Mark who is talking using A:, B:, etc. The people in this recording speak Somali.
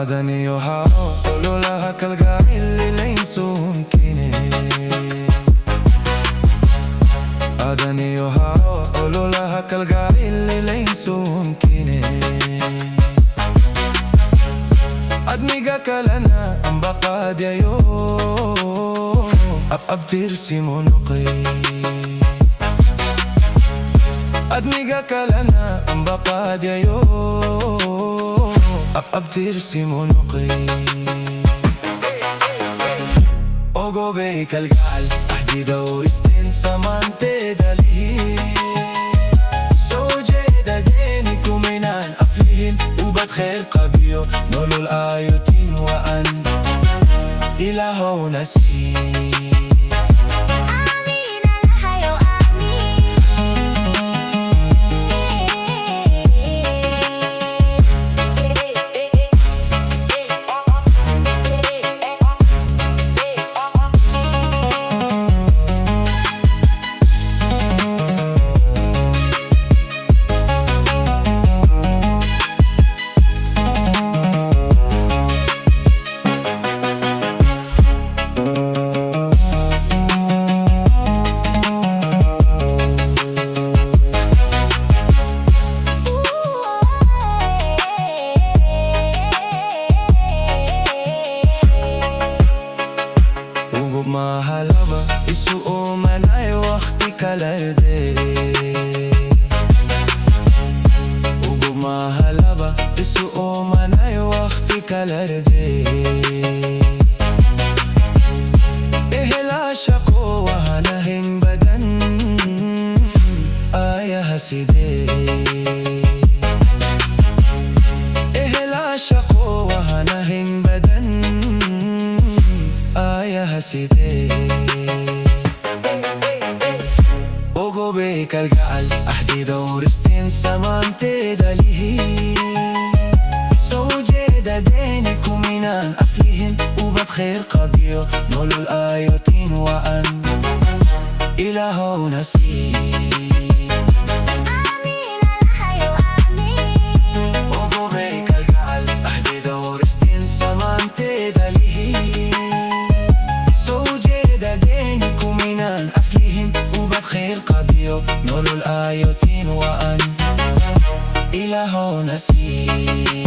A: Adani yo hao Olola hakalga illi leinsun kine Adani yo hao Olola hakalga illi leinsun kine Admiga kalana ambaqad ya yo Abtirsi munuqi Admiga kalana ambaqad ya yo Abtirsi munuqi Ogo beyk algal Ahdi dawristin samante dalihin Sojeda deni kuminan aflihin Ubad khair qabiyo Nolul ayotin wa an Ilaho nasi Mahalaba isu o manay waqti kalarde Ugu mahalaba isu o manay waqti kalarde Ehla shaqo wa hanahin badan Aya haside Ehla shaqo wa hanahin badan Aya haside Ogo beyk algal Ahdi dawristin samante dalihin Sojeda deni kuminan aflihin Ubad khair qabiyo Nolul ayotin wa an Ilaho nasi خير قبيو نور الآيوتين وأن إله نسيم